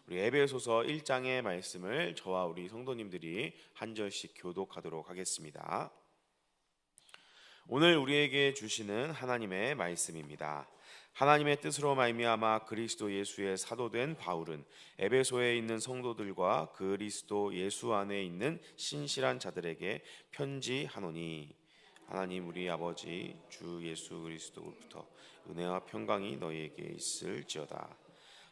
우리 에베소서 1장의 말씀을 저와 우리 성도님들이 한 절씩 교독하도록 하겠습니다. 오늘 우리에게 주시는 하나님의 말씀입니다. 하나님의 뜻으로 말미암아 그리스도 예수의 사도된 바울은 에베소에 있는 성도들과 그리스도 예수 안에 있는 신실한 자들에게 편지하노니, 하나님 우리 아버지 주 예수 그리스도로부터 은혜와 평강이 너희에게 있을지어다.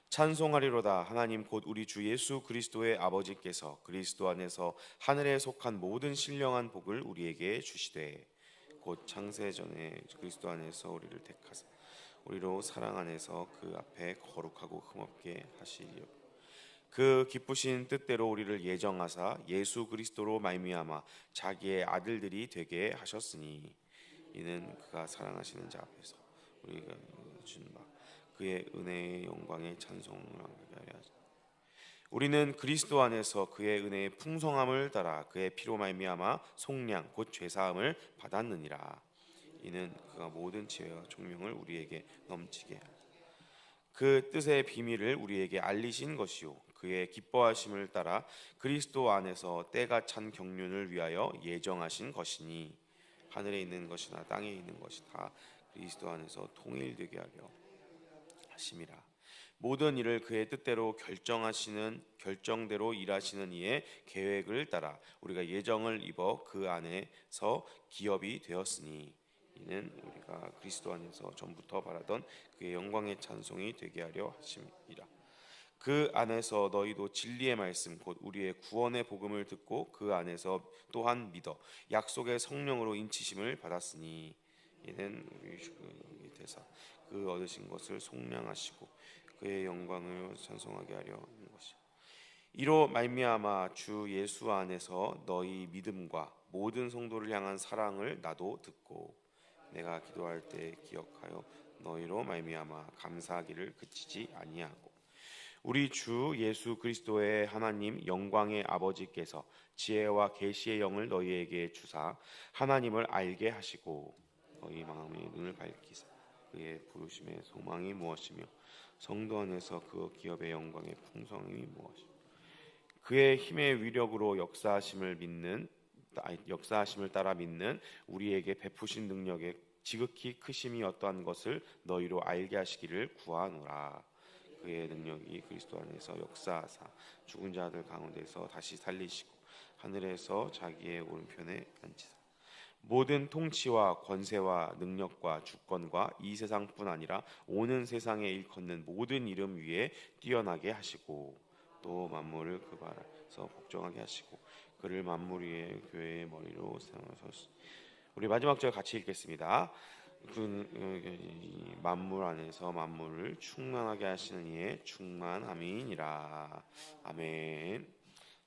찬송하리로다. 하나님 곧 우리 주 예수 그리스도의 아버지께서 그리스도 안에서 하늘에 속한 모든 신령한 복을 우리에게 주시되, 곧 창세전에 그리스도 안에서 우리를 택하사 우리로 사랑 안에서 그 앞에 거룩하고 흠없게 하시리요. 그 기쁘신 뜻대로 우리를 예정하사 예수 그리스도로 말미암아 자기의 아들들이 되게 하셨으니, 이는 그가 사랑하시는 자 앞에서 우리가 준 바 그의 은혜의 영광에 찬송을 하게 하자. 우리는 그리스도 안에서 그의 은혜의 풍성함을 따라 그의 피로 말미암아 속량 곧 죄사함을 받았느니라. 이는 그가 모든 지혜와 총명을 우리에게 넘치게 하사 그 뜻의 비밀을 우리에게 알리신 것이요, 그의 기뻐하심을 따라 그리스도 안에서 때가 찬 경륜을 위하여 예정하신 것이니, 하늘에 있는 것이나 땅에 있는 것이 다 그리스도 안에서 통일되게 하려 하심이라. 모든 일을 그의 뜻대로 결정대로 일하시는 이의 계획을 따라 우리가 예정을 입어 그 안에서 기업이 되었으니, 이는 우리가 그리스도 안에서 전부터 바라던 그의 영광의 찬송이 되게 하려 하심이라. 그 안에서 너희도 진리의 말씀 곧 우리의 구원의 복음을 듣고 그 안에서 또한 믿어 약속의 성령으로 인치심을 받았으니, 이는 우리 대사 그 얻으신 것을 속량하시고 그의 영광을 찬송하게 하려 하는 것이야. 이로 말미암아 주 예수 안에서 너희 믿음과 모든 성도를 향한 사랑을 나도 듣고 내가 기도할 때 기억하여 너희로 말미암아 감사하기를 그치지 아니하고, 우리 주 예수 그리스도의 하나님 영광의 아버지께서 지혜와 계시의 영을 너희에게 주사 하나님을 알게 하시고 너희 마음의 눈을 밝히사 그의 부르심의 소망이 무엇이며 성도 안에서 그 기업의 영광의 풍성이 무엇이며 그의 힘의 위력으로 역사하심을 따라 믿는 우리에게 베푸신 능력의 지극히 크심이 어떠한 것을 너희로 알게 하시기를 구하노라. 그의 능력이 그리스도 안에서 역사하사 죽은 자들 가운데서 다시 살리시고 하늘에서 자기의 오른편에 앉히사 모든 통치와 권세와 능력과 주권과 이 세상뿐 아니라 오는 세상에 일컫는 모든 이름 위에 뛰어나게 하시고, 또 만물을 그 발에서 복종하게 하시고 그를 만물 위에 교회의 머리로 세우셨으니. 우리 마지막 절 같이 읽겠습니다. 그 만물 안에서 만물을 충만하게 하시는 이의 충만함이니라. 아멘.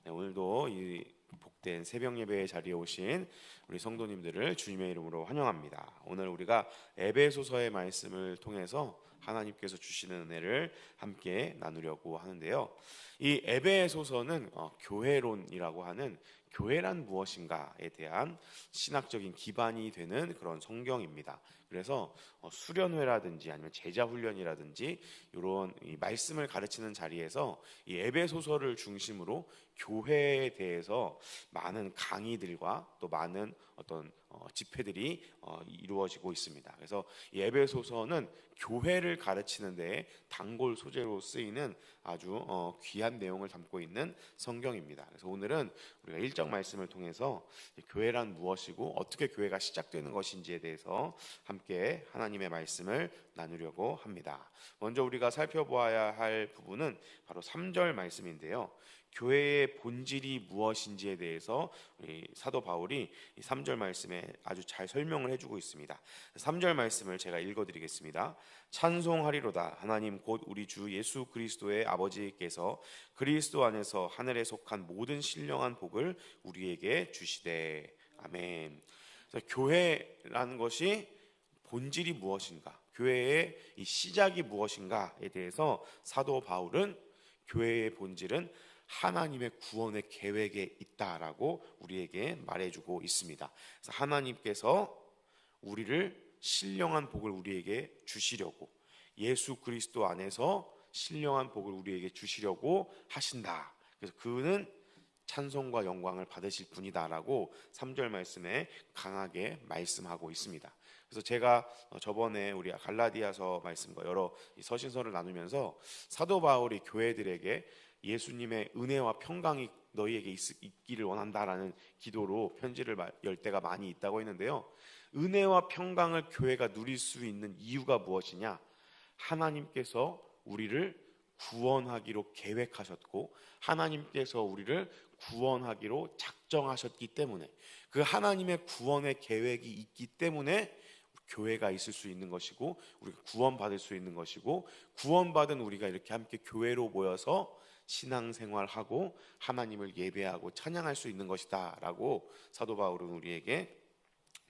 네, 오늘도 이 복된 새벽 예배의 자리에 오신 우리 성도님들을 주님의 이름으로 환영합니다. 오늘 우리가 에베소서의 말씀을 통해서 하나님께서 주시는 은혜를 함께 나누려고 하는데요. 이 에베소서는 교회론이라고 하는 교회란 무엇인가에 대한 신학적인 기반이 되는 그런 성경입니다. 그래서 수련회라든지 아니면 제자훈련이라든지 이런 이 말씀을 가르치는 자리에서 이 에베소서를 중심으로 교회에 대해서 많은 강의들과 또 많은 어떤 집회들이 이루어지고 있습니다. 그래서 이 에베소서는 교회를 가르치는 데 단골 소재로 쓰이는 아주 귀한 내용을 담고 있는 성경입니다. 그래서 오늘은 우리가 1장 말씀을 통해서 교회란 무엇이고 어떻게 교회가 시작되는 것인지에 대해서 함께 하나님의 말씀을 나누려고 합니다. 먼저 우리가 살펴보아야 할 부분은 바로 3절 말씀인데요. 교회의 본질이 무엇인지에 대해서 우리 사도 바울이 이 3절 말씀에 아주 잘 설명을 해주고 있습니다. 3절 말씀을 제가 읽어드리겠습니다. 찬송하리로다. 하나님 곧 우리 주 예수 그리스도의 아버지께서 그리스도 안에서 하늘에 속한 모든 신령한 복을 우리에게 주시되. 아멘. 그래서 교회라는 것이 본질이 무엇인가, 교회의 이 시작이 무엇인가에 대해서 사도 바울은 교회의 본질은 하나님의 구원의 계획에 있다라고 우리에게 말해주고 있습니다. 그래서 하나님께서 우리를 신령한 복을 우리에게 주시려고 예수 그리스도 안에서 신령한 복을 우리에게 주시려고 하신다. 그래서 그는 찬송과 영광을 받으실 분이다라고 3절 말씀에 강하게 말씀하고 있습니다. 그래서 제가 저번에 우리 갈라디아서 말씀과 여러 서신서를 나누면서 사도 바울이 교회들에게 예수님의 은혜와 평강이 너희에게 있기를 원한다라는 기도로 편지를 열 때가 많이 있다고 했는데요. 은혜와 평강을 교회가 누릴 수 있는 이유가 무엇이냐? 하나님께서 우리를 구원하기로 계획하셨고 하나님께서 우리를 구원하기로 작정하셨기 때문에, 그 하나님의 구원의 계획이 있기 때문에 교회가 있을 수 있는 것이고 우리가 구원받을 수 있는 것이고, 구원받은 우리가 이렇게 함께 교회로 모여서 신앙생활하고 하나님을 예배하고 찬양할 수 있는 것이다 라고 사도 바울은 우리에게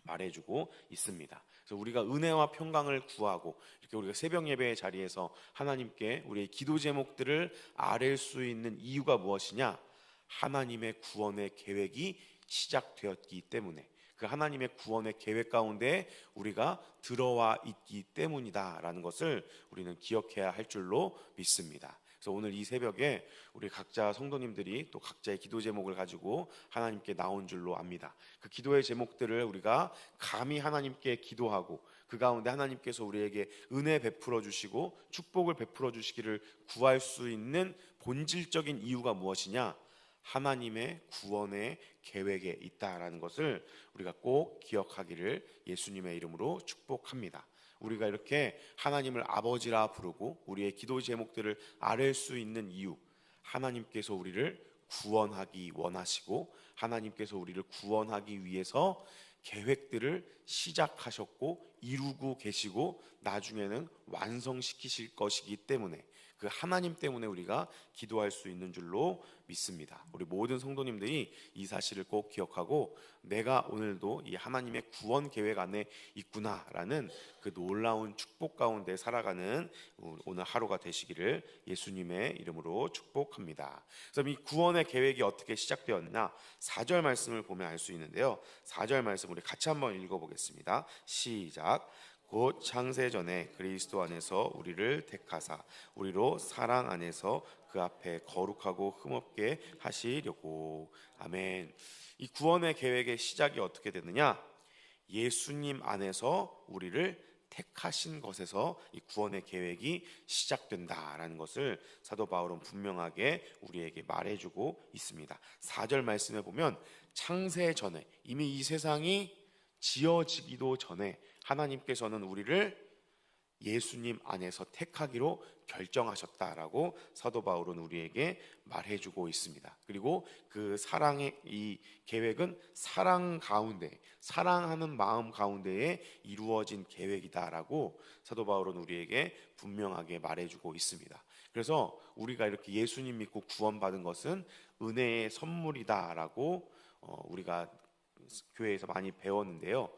말해주고 있습니다. 그래서 우리가 은혜와 평강을 구하고 이렇게 우리가 새벽 예배의 자리에서 하나님께 우리의 기도 제목들을 아뢰 수 있는 이유가 무엇이냐? 하나님의 구원의 계획이 시작되었기 때문에, 그 하나님의 구원의 계획 가운데 우리가 들어와 있기 때문이다라는 것을 우리는 기억해야 할 줄로 믿습니다. 그래서 오늘 이 새벽에 우리 각자 성도님들이 또 각자의 기도 제목을 가지고 하나님께 나온 줄로 압니다. 그 기도의 제목들을 우리가 감히 하나님께 기도하고 그 가운데 하나님께서 우리에게 은혜 베풀어 주시고 축복을 베풀어 주시기를 구할 수 있는 본질적인 이유가 무엇이냐? 하나님의 구원의 계획에 있다라는 것을 우리가 꼭 기억하기를 예수님의 이름으로 축복합니다. 우리가 이렇게 하나님을 아버지라 부르고 우리의 기도 제목들을 아뢰 수 있는 이유, 하나님께서 우리를 구원하기 원하시고 하나님께서 우리를 구원하기 위해서 계획들을 시작하셨고 이루고 계시고 나중에는 완성시키실 것이기 때문에, 그 하나님 때문에 우리가 기도할 수 있는 줄로 믿습니다. 우리 모든 성도님들이 이 사실을 꼭 기억하고 내가 오늘도 이 하나님의 구원 계획 안에 있구나라는 그 놀라운 축복 가운데 살아가는 오늘 하루가 되시기를 예수님의 이름으로 축복합니다. 그래서 이 구원의 계획이 어떻게 시작되었나 4절 말씀을 보면 알 수 있는데요. 4절 말씀 우리 같이 한번 읽어보겠습니다. 시작. 곧 창세 전에 그리스도 안에서 우리를 택하사 우리로 사랑 안에서 그 앞에 거룩하고 흠없게 하시려고. 아멘. 이 구원의 계획의 시작이 어떻게 되느냐? 예수님 안에서 우리를 택하신 것에서 이 구원의 계획이 시작된다라는 것을 사도 바울은 분명하게 우리에게 말해주고 있습니다. 4절 말씀에 보면 창세 전에, 이미 이 세상이 지어지기도 전에 하나님께서는 우리를 예수님 안에서 택하기로 결정하셨다라고 사도 바울은 우리에게 말해주고 있습니다. 그리고 그 사랑의 이 계획은 사랑 가운데, 사랑하는 마음 가운데에 이루어진 계획이다라고 사도 바울은 우리에게 분명하게 말해주고 있습니다. 그래서 우리가 이렇게 예수님 믿고 구원받은 것은 은혜의 선물이다라고 우리가 교회에서 많이 배웠는데요.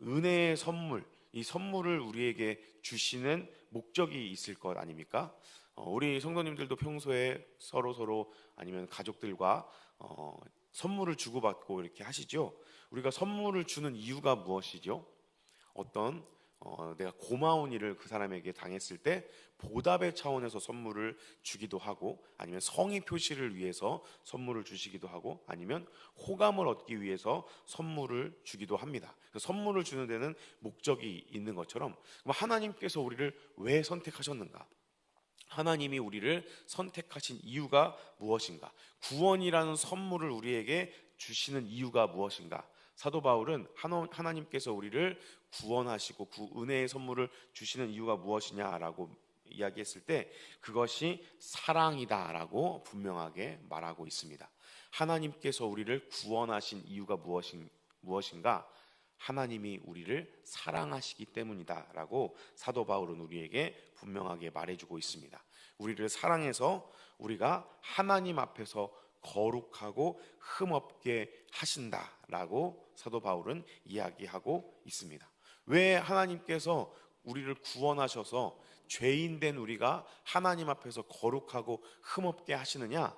은혜의 선물, 이 선물을 우리에게 주시는 목적이 있을 것 아닙니까? 우리 성도님들도 평소에 서로 아니면 가족들과 선물을 주고받고 이렇게 하시죠. 우리가 선물을 주는 이유가 무엇이죠? 어떤 내가 고마운 일을 그 사람에게 당했을 때 보답의 차원에서 선물을 주기도 하고, 아니면 성의 표시를 위해서 선물을 주시기도 하고, 아니면 호감을 얻기 위해서 선물을 주기도 합니다. 선물을 주는 데는 목적이 있는 것처럼 하나님께서 우리를 왜 선택하셨는가? 하나님이 우리를 선택하신 이유가 무엇인가? 구원이라는 선물을 우리에게 주시는 이유가 무엇인가? 사도 바울은 하나님께서 우리를 구원하시고 그 은혜의 선물을 주시는 이유가 무엇이냐라고 이야기했을 때 그것이 사랑이다라고 분명하게 말하고 있습니다. 하나님께서 우리를 구원하신 이유가 무엇인가? 하나님이 우리를 사랑하시기 때문이다라고 사도 바울은 우리에게 분명하게 말해주고 있습니다. 우리를 사랑해서 우리가 하나님 앞에서 거룩하고 흠없게 하신다라고 사도 바울은 이야기하고 있습니다. 왜 하나님께서 우리를 구원하셔서 죄인 된 우리가 하나님 앞에서 거룩하고 흠없게 하시느냐?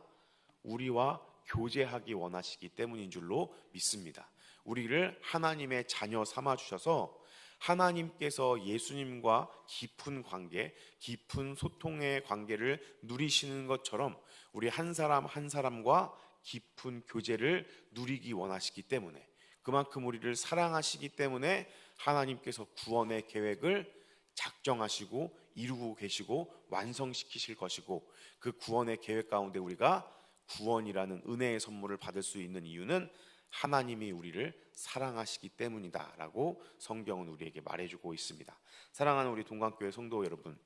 우리와 교제하기 원하시기 때문인 줄로 믿습니다. 우리를 하나님의 자녀 삼아 주셔서 하나님께서 예수님과 깊은 관계, 깊은 소통의 관계를 누리시는 것처럼 우리 한 사람 한 사람과 깊은 교제를 누리기 원하시기 때문에, 그만큼 우리를 사랑하시기 때문에 하나님께서 구원의 계획을 작정하시고 이루고 계시고 완성시키실 것이고, 그 구원의 계획 가운데 우리가 구원이라는 은혜의 선물을 받을 수 있는 이유는 하나님이 우리를 사랑하시기 때문이다라고 성경은 우리에게 말해주고 있습니다. 사랑하는 우리 동관교회 성도 여러분,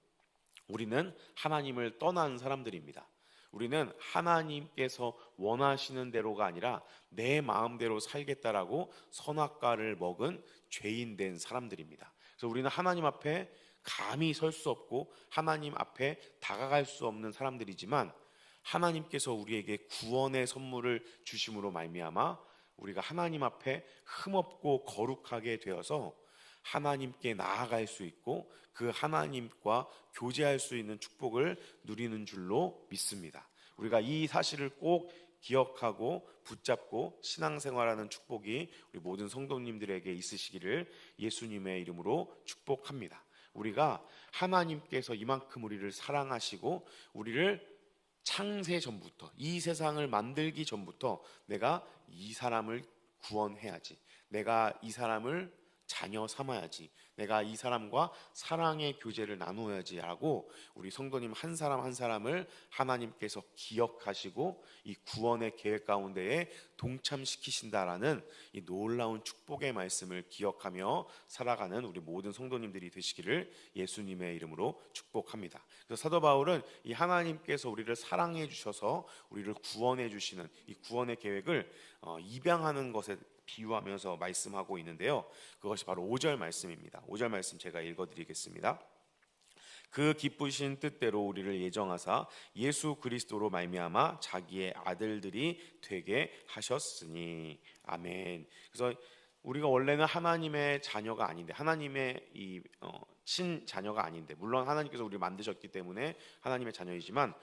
우리는 하나님을 떠난 사람들입니다. 우리는 하나님께서 원하시는 대로가 아니라 내 마음대로 살겠다라고 선악과를 먹은 죄인 된 사람들입니다. 그래서 우리는 하나님 앞에 감히 설 수 없고 하나님 앞에 다가갈 수 없는 사람들이지만, 하나님께서 우리에게 구원의 선물을 주심으로 말미암아 우리가 하나님 앞에 흠없고 거룩하게 되어서 하나님께 나아갈 수 있고 그 하나님과 교제할 수 있는 축복을 누리는 줄로 믿습니다. 우리가 이 사실을 꼭 기억하고 붙잡고 신앙생활하는 축복이 우리 모든 성도님들에게 있으시기를 예수님의 이름으로 축복합니다. 우리가 하나님께서 이만큼 우리를 사랑하시고 우리를 창세 전부터, 이 세상을 만들기 전부터 내가 이 사람을 구원해야지, 내가 이 사람을 자녀 삼아야지, 내가 이 사람과 사랑의 교제를 나누어야지 하고 우리 성도님 한 사람 한 사람을 하나님께서 기억하시고 이 구원의 계획 가운데에 동참시키신다라는 이 놀라운 축복의 말씀을 기억하며 살아가는 우리 모든 성도님들이 되시기를 예수님의 이름으로 축복합니다. 그래서 사도 바울은 이 하나님께서 우리를 사랑해 주셔서 우리를 구원해 주시는 이 구원의 계획을 입양하는 것에 비유하면서 말씀하고 있는데요, 그것이 바로 5절 말씀입니다. 5절 말씀 제가 읽어드리겠습니다. 그 기쁘신 뜻대로 우리를 예정하사 예수 그리스도로 말미암아 자기의 아들들이 되게 하셨으니. 아멘. 그래서 우리가 원래는 하나님의 자녀가 아닌데, 하나님의 이 친자녀가 아닌데, 물론 하나님께서 우리를 만드셨기 때문에 하나님의 자녀이지만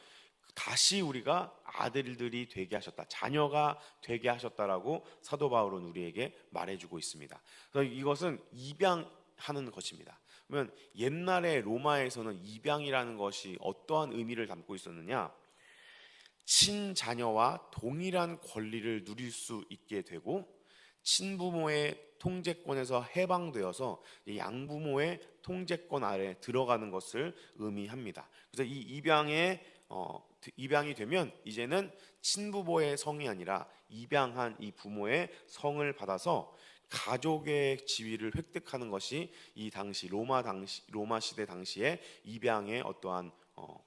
다시 우리가 아들들이 되게 하셨다, 자녀가 되게 하셨다라고 사도 바울은 우리에게 말해주고 있습니다. 그래서 이것은 입양하는 것입니다. 그러면 옛날에 로마에서는 입양이라는 것이 어떠한 의미를 담고 있었느냐, 친자녀와 동일한 권리를 누릴 수 있게 되고 친부모의 통제권에서 해방되어서 양부모의 통제권 아래 들어가는 것을 의미합니다. 그래서 이 입양이 되면 이제는 친부모의 성이 아니라 입양한 이 부모의 성을 받아서 가족의 지위를 획득하는 것이 이 당시 로마 시대 당시에 입양의 어떠한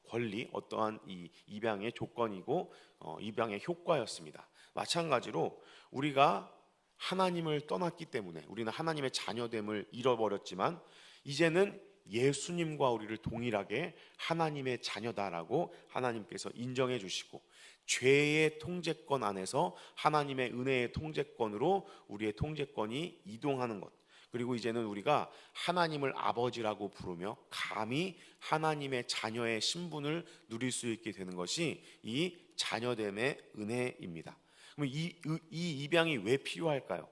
권리, 어떠한 이 입양의 조건이고 입양의 효과였습니다. 마찬가지로 우리가 하나님을 떠났기 때문에 우리는 하나님의 자녀됨을 잃어버렸지만 이제는 예수님과 우리를 동일하게 하나님의 자녀다라고 하나님께서 인정해 주시고 죄의 통제권 안에서 하나님의 은혜의 통제권으로 우리의 통제권이 이동하는 것, 그리고 이제는 우리가 하나님을 아버지라고 부르며 감히 하나님의 자녀의 신분을 누릴 수 있게 되는 것이 이 자녀됨의 은혜입니다. 그럼 이 입양이 왜 필요할까요?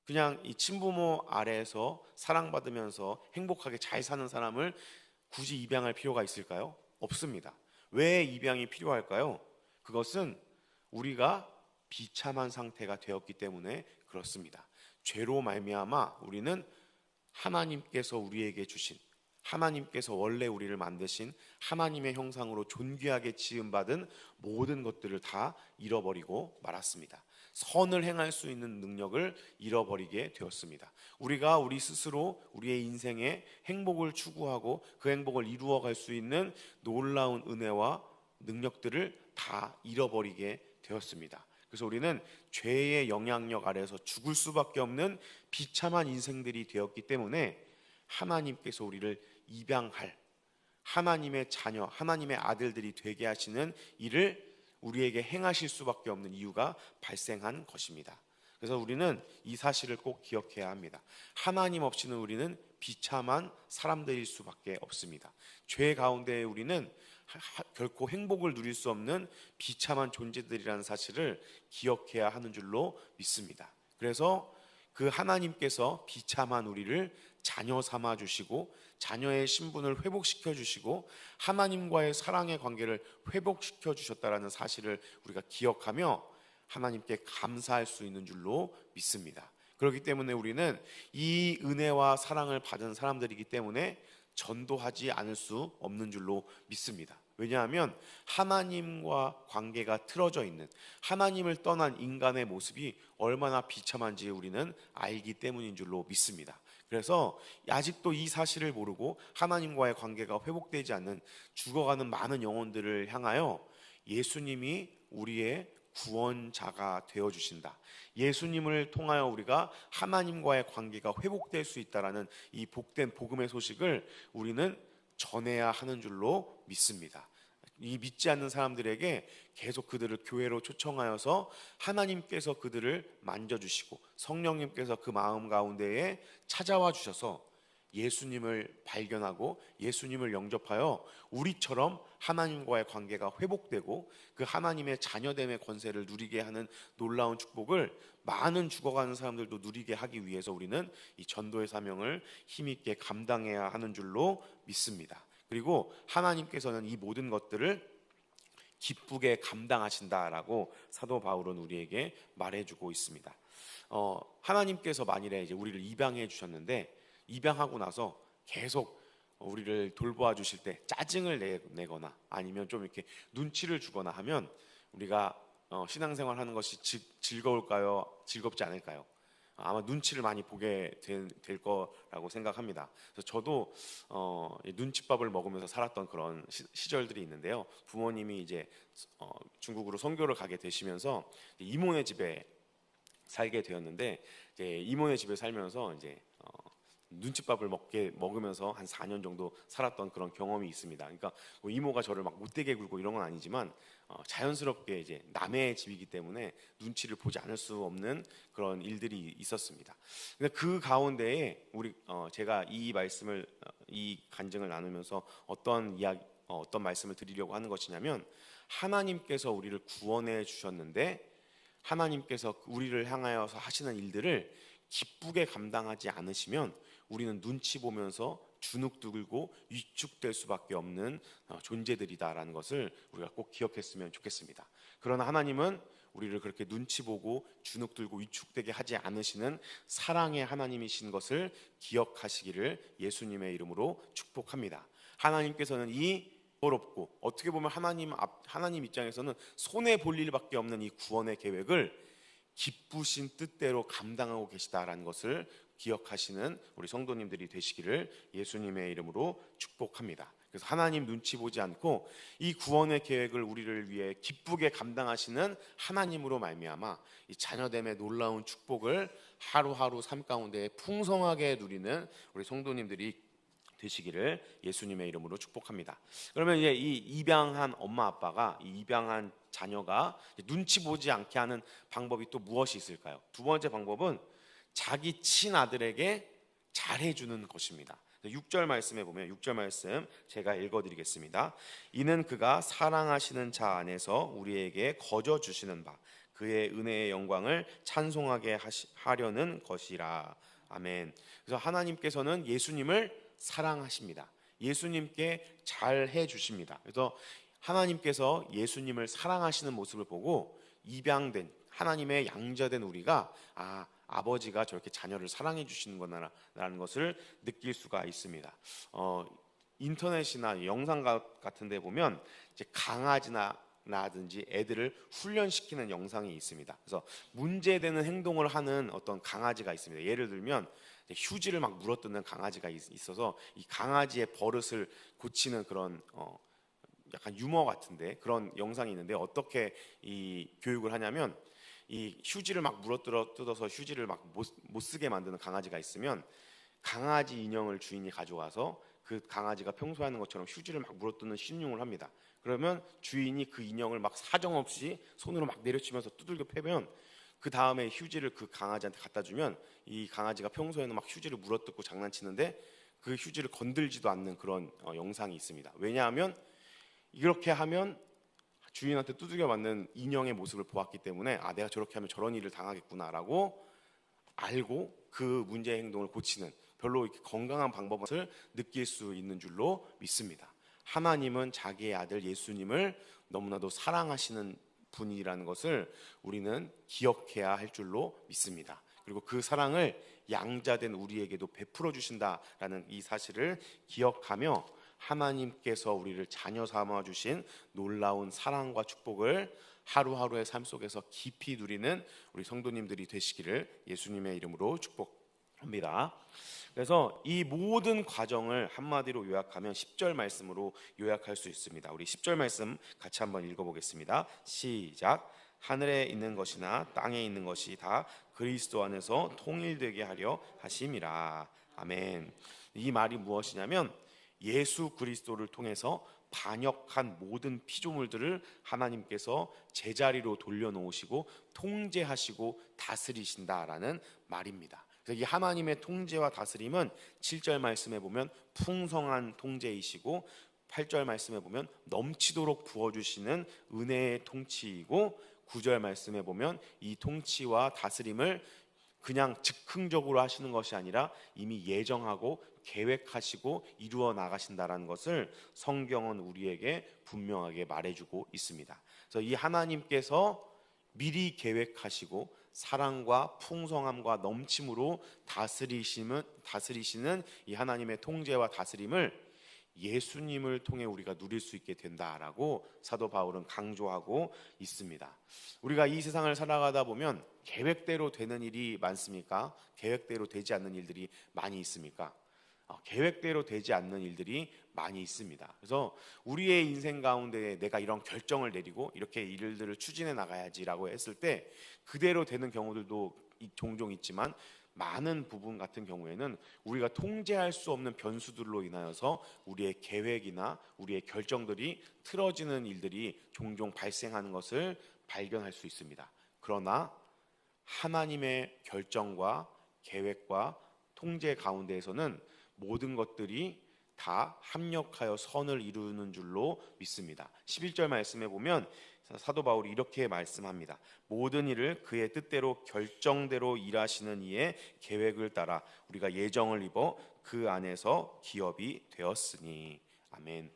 그냥 이 친부모 아래에서 사랑받으면서 행복하게 잘 사는 사람을 굳이 입양할 필요가 있을까요? 없습니다. 왜 입양이 필요할까요? 그것은 우리가 비참한 상태가 되었기 때문에 그렇습니다. 죄로 말미암아 우리는 하나님께서 우리에게 주신, 하나님께서 원래 우리를 만드신 하나님의 형상으로 존귀하게 지음받은 모든 것들을 다 잃어버리고 말았습니다. 선을 행할 수 있는 능력을 잃어버리게 되었습니다. 우리가 우리 스스로 우리의 인생에 행복을 추구하고 그 행복을 이루어갈 수 있는 놀라운 은혜와 능력들을 다 잃어버리게 되었습니다. 그래서 우리는 죄의 영향력 아래서 죽을 수밖에 없는 비참한 인생들이 되었기 때문에 하나님께서 우리를 입양할, 하나님의 자녀, 하나님의 아들들이 되게 하시는 일을 우리에게 행하실 수밖에 없는 이유가 발생한 것입니다. 그래서 우리는 이 사실을 꼭 기억해야 합니다. 하나님 없이는 우리는 비참한 사람들일 수밖에 없습니다. 죄 가운데 우리는 결코 행복을 누릴 수 없는 비참한 존재들이라는 사실을 기억해야 하는 줄로 믿습니다. 그래서 그 하나님께서 비참한 우리를 자녀 삼아 주시고 자녀의 신분을 회복시켜 주시고 하나님과의 사랑의 관계를 회복시켜 주셨다라는 사실을 우리가 기억하며 하나님께 감사할 수 있는 줄로 믿습니다. 그렇기 때문에 우리는 이 은혜와 사랑을 받은 사람들이기 때문에 전도하지 않을 수 없는 줄로 믿습니다. 왜냐하면 하나님과 관계가 틀어져 있는, 하나님을 떠난 인간의 모습이 얼마나 비참한지 우리는 알기 때문인 줄로 믿습니다. 그래서 아직도 이 사실을 모르고 하나님과의 관계가 회복되지 않는 죽어가는 많은 영혼들을 향하여 예수님이 우리의 구원자가 되어주신다, 예수님을 통하여 우리가 하나님과의 관계가 회복될 수 있다라는 이 복된 복음의 소식을 우리는 전해야 하는 줄로 믿습니다. 이 믿지 않는 사람들에게 계속 그들을 교회로 초청하여서 하나님께서 그들을 만져주시고 성령님께서 그 마음 가운데에 찾아와 주셔서 예수님을 발견하고 예수님을 영접하여 우리처럼 하나님과의 관계가 회복되고 그 하나님의 자녀됨의 권세를 누리게 하는 놀라운 축복을 많은 죽어가는 사람들도 누리게 하기 위해서 우리는 이 전도의 사명을 힘있게 감당해야 하는 줄로 믿습니다. 그리고 하나님께서는 이 모든 것들을 기쁘게 감당하신다라고 사도 바울은 우리에게 말해주고 있습니다. 하나님께서 만일에 이제 우리를 입양해 주셨는데 입양하고 나서 계속 우리를 돌보아 주실 때 짜증을 내거나 아니면 좀 이렇게 눈치를 주거나 하면 우리가 신앙생활 하는 것이 즐거울까요? 즐겁지 않을까요? 아마 눈치를 많이 보게 될 거라고 생각합니다. 그래서 저도 눈칫밥을 먹으면서 살았던 그런 시절들이 있는데요. 부모님이 이제 중국으로 선교를 가게 되시면서 이모네 집에 살게 되었는데 이제 이모네 집에 살면서 이제 눈칫밥을 먹으면서 한 4년 정도 살았던 그런 경험이 있습니다. 그러니까 뭐 이모가 저를 막 못되게 굴고 이런 건 아니지만 자연스럽게 이제 남의 집이기 때문에 눈치를 보지 않을 수 없는 그런 일들이 있었습니다. 근데 그 가운데에 제가 이 말씀을 이 간증을 나누면서 어떤 말씀을 드리려고 하는 것이냐면 하나님께서 우리를 구원해 주셨는데 하나님께서 우리를 향하여서 하시는 일들을 기쁘게 감당하지 않으시면 우리는 눈치 보면서 주눅 들고 위축될 수밖에 없는 존재들이다라는 것을 우리가 꼭 기억했으면 좋겠습니다. 그러나 하나님은 우리를 그렇게 눈치 보고 주눅 들고 위축되게 하지 않으시는 사랑의 하나님이신 것을 기억하시기를 예수님의 이름으로 축복합니다. 하나님께서는 이 어렵고 어떻게 보면 하나님 입장에서는 손해 볼 일밖에 없는 이 구원의 계획을 기쁘신 뜻대로 감당하고 계시다라는 것을 기억하시는 우리 성도님들이 되시기를 예수님의 이름으로 축복합니다. 그래서 하나님 눈치 보지 않고 이 구원의 계획을 우리를 위해 기쁘게 감당하시는 하나님으로 말미암아 이 자녀됨의 놀라운 축복을 하루하루 삶 가운데 풍성하게 누리는 우리 성도님들이 되시기를 예수님의 이름으로 축복합니다. 그러면 이제 이 입양한 엄마 아빠가 이 입양한 자녀가 눈치 보지 않게 하는 방법이 또 무엇이 있을까요? 두 번째 방법은 자기 친아들에게 잘해주는 것입니다. 6절 말씀에 보면 6절 말씀 제가 읽어드리겠습니다. 이는 그가 사랑하시는 자 안에서 우리에게 거저 주시는 바 그의 은혜의 영광을 찬송하게 하려는 것이라. 아멘. 그래서 하나님께서는 예수님을 사랑하십니다. 예수님께 잘해 주십니다. 그래서 하나님께서 예수님을 사랑하시는 모습을 보고 입양된 하나님의 양자된 우리가 아버지가 저렇게 자녀를 사랑해 주시는구나라는 것을 느낄 수가 있습니다. 인터넷이나 영상 같은 데 보면 이제 강아지나라든지 애들을 훈련시키는 영상이 있습니다. 그래서 문제되는 행동을 하는 어떤 강아지가 있습니다. 예를 들면 휴지를 막 물어뜯는 강아지가 있어서 이 강아지의 버릇을 고치는 그런 약간 유머 같은데 그런 영상이 있는데 어떻게 이 교육을 하냐면 이 휴지를 막 뜯어서 휴지를 막 못 쓰게 만드는 강아지가 있으면 강아지 인형을 주인이 가져와서 그 강아지가 평소에 하는 것처럼 휴지를 막 물어뜯는 신용을 합니다. 그러면 주인이 그 인형을 막 사정없이 손으로 막 내려치면서 두들겨 패면 그 다음에 휴지를 그 강아지한테 갖다 주면 이 강아지가 평소에는 막 휴지를 물어뜯고 장난치는데 그 휴지를 건들지도 않는 그런 영상이 있습니다. 왜냐하면 이렇게 하면 주인한테 두들겨 맞는 인형의 모습을 보았기 때문에 내가 저렇게 하면 저런 일을 당하겠구나라고 알고 그 문제 행동을 고치는 별로 이렇게 건강한 방법을 느낄 수 있는 줄로 믿습니다. 하나님은 자기의 아들 예수님을 너무나도 사랑하시는 분이라는 것을 우리는 기억해야 할 줄로 믿습니다. 그리고 그 사랑을 양자된 우리에게도 베풀어 주신다라는 이 사실을 기억하며 하나님께서 우리를 자녀 삼아 주신 놀라운 사랑과 축복을 하루하루의 삶 속에서 깊이 누리는 우리 성도님들이 되시기를 예수님의 이름으로 축복합니다. 그래서 이 모든 과정을 한마디로 요약하면 10절 말씀으로 요약할 수 있습니다. 우리 10절 말씀 같이 한번 읽어보겠습니다. 시작. 하늘에 있는 것이나 땅에 있는 것이 다 그리스도 안에서 통일되게 하려 하심이라. 아멘. 이 말이 무엇이냐면 예수 그리스도를 통해서 반역한 모든 피조물들을 하나님께서 제자리로 돌려놓으시고 통제하시고 다스리신다라는 말입니다. 그래서 이 하나님의 통제와 다스림은 7절 말씀에 보면 풍성한 통제이시고 8절 말씀에 보면 넘치도록 부어주시는 은혜의 통치이고 9절 말씀에 보면 이 통치와 다스림을 그냥 즉흥적으로 하시는 것이 아니라 이미 예정하고 계획하시고 이루어 나가신다라는 것을 성경은 우리에게 분명하게 말해주고 있습니다. 그래서 이 하나님께서 미리 계획하시고 사랑과 풍성함과 넘침으로 다스리시는 이 하나님의 통제와 다스림을 예수님을 통해 우리가 누릴 수 있게 된다라고 사도 바울은 강조하고 있습니다. 우리가 이 세상을 살아가다 보면 계획대로 되는 일이 많습니까? 계획대로 되지 않는 일들이 많이 있습니까? 계획대로 되지 않는 일들이 많이 있습니다. 그래서 우리의 인생 가운데 내가 이런 결정을 내리고 이렇게 일들을 추진해 나가야지라고 했을 때 그대로 되는 경우들도 종종 있지만 많은 부분 같은 경우에는 우리가 통제할 수 없는 변수들로 인하여서 우리의 계획이나 우리의 결정들이 틀어지는 일들이 종종 발생하는 것을 발견할 수 있습니다. 그러나 하나님의 결정과 계획과 통제 가운데에서는 모든 것들이 다 합력하여 선을 이루는 줄로 믿습니다. 11절 말씀에 보면 사도 바울이 이렇게 말씀합니다. 모든 일을 그의 뜻대로 결정대로 일하시는 이의 계획을 따라 우리가 예정을 입어 그 안에서 기업이 되었으니. 아멘.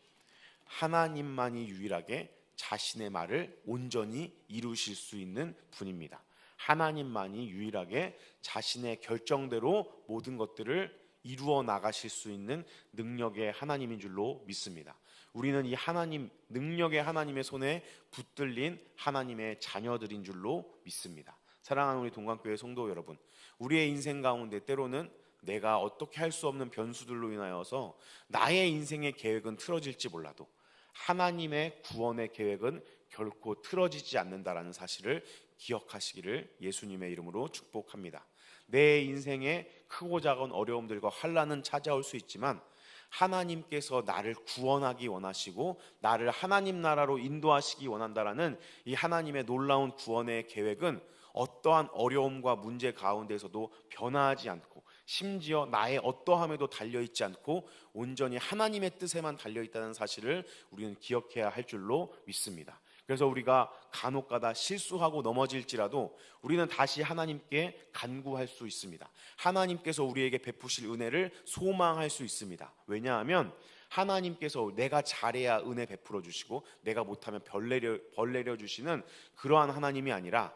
하나님만이 유일하게 자신의 말을 온전히 이루실 수 있는 분입니다. 하나님만이 유일하게 자신의 결정대로 모든 것들을 이루어 나가실 수 있는 능력의 하나님인 줄로 믿습니다. 우리는 이 하나님, 능력의 하나님의 손에 붙들린 하나님의 자녀들인 줄로 믿습니다. 사랑하는 우리 동관교회 성도 여러분, 우리의 인생 가운데 때로는 내가 어떻게 할 수 없는 변수들로 인하여서 나의 인생의 계획은 틀어질지 몰라도 하나님의 구원의 계획은 결코 틀어지지 않는다라는 사실을 기억하시기를 예수님의 이름으로 축복합니다. 내 인생에 크고 작은 어려움들과 환난은 찾아올 수 있지만 하나님께서 나를 구원하기 원하시고 나를 하나님 나라로 인도하시기 원한다라는 이 하나님의 놀라운 구원의 계획은 어떠한 어려움과 문제 가운데서도 변화하지 않고 심지어 나의 어떠함에도 달려있지 않고 온전히 하나님의 뜻에만 달려있다는 사실을 우리는 기억해야 할 줄로 믿습니다. 그래서 우리가 간혹가다 실수하고 넘어질지라도 우리는 다시 하나님께 간구할 수 있습니다. 하나님께서 우리에게 베푸실 은혜를 소망할 수 있습니다. 왜냐하면 하나님께서 내가 잘해야 은혜 베풀어 주시고 내가 못하면 벌 내려 주시는 그러한 하나님이 아니라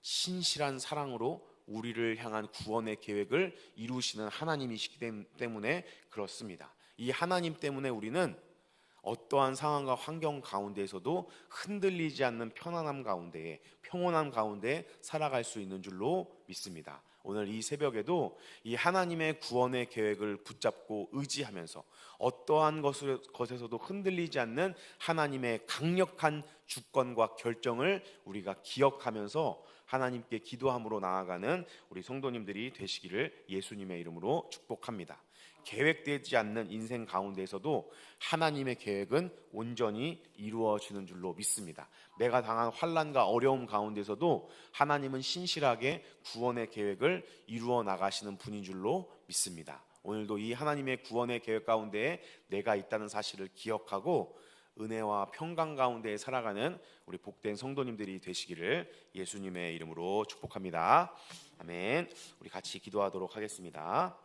신실한 사랑으로 우리를 향한 구원의 계획을 이루시는 하나님이시기 때문에 그렇습니다. 이 하나님 때문에 우리는 어떠한 상황과 환경 가운데에서도 흔들리지 않는 편안함 가운데에 평온함 가운데 살아갈 수 있는 줄로 믿습니다. 오늘 이 새벽에도 이 하나님의 구원의 계획을 붙잡고 의지하면서 어떠한 것에서도 흔들리지 않는 하나님의 강력한 주권과 결정을 우리가 기억하면서 하나님께 기도함으로 나아가는 우리 성도님들이 되시기를 예수님의 이름으로 축복합니다. 계획되지 않는 인생 가운데에서도 하나님의 계획은 온전히 이루어지는 줄로 믿습니다. 내가 당한 환난과 어려움 가운데서도 하나님은 신실하게 구원의 계획을 이루어 나가시는 분인 줄로 믿습니다. 오늘도 이 하나님의 구원의 계획 가운데에 내가 있다는 사실을 기억하고 은혜와 평강 가운데 살아가는 우리 복된 성도님들이 되시기를 예수님의 이름으로 축복합니다. 아멘. 우리 같이 기도하도록 하겠습니다.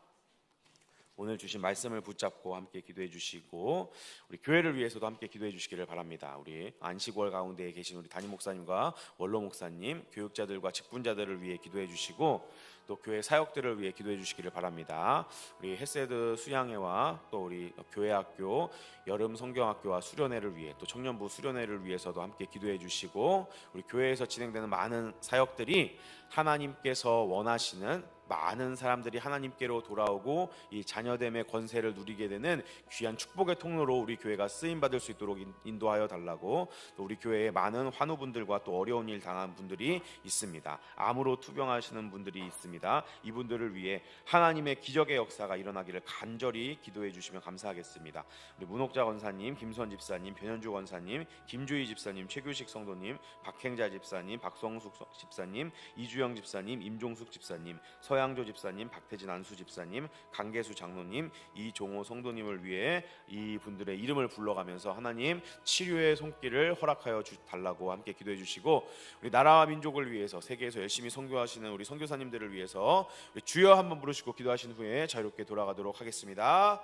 오늘 주신 말씀을 붙잡고 함께 기도해 주시고 우리 교회를 위해서도 함께 기도해 주시기를 바랍니다. 우리 안식월 가운데에 계신 우리 담임 목사님과 원로 목사님, 교육자들과 직분자들을 위해 기도해 주시고 또 교회 사역들을 위해 기도해 주시기를 바랍니다. 우리 헤세드 수양회와 또 우리 교회학교 여름 성경학교와 수련회를 위해 또 청년부 수련회를 위해서도 함께 기도해 주시고 우리 교회에서 진행되는 많은 사역들이 하나님께서 원하시는 많은 사람들이 하나님께로 돌아오고 이 자녀됨의 권세를 누리게 되는 귀한 축복의 통로로 우리 교회가 쓰임받을 수 있도록 인도하여 달라고 또 우리 교회에 많은 환우분들과 또 어려운 일 당한 분들이 있습니다. 암으로 투병하시는 분들이 있습니다. 이분들을 위해 하나님의 기적의 역사가 일어나기를 간절히 기도해 주시면 감사하겠습니다. 우리 문옥자 권사님, 김수원 집사님, 변현주 권사님, 김주희 집사님, 최규식 성도님, 박행자 집사님, 박성숙 집사님, 이주영 집사님, 임종숙 집사님, 서양조 집사님, 박태진 안수 집사님, 강계수 장로님, 이종호 성도님을 위해 이분들의 이름을 불러가면서 하나님 치료의 손길을 허락하여 달라고 함께 기도해 주시고 우리 나라와 민족을 위해서 세계에서 열심히 선교하시는 우리 선교사님들을 위해서 우리 주여 한번 부르시고 기도하신 후에 자유롭게 돌아가도록 하겠습니다.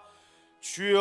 주여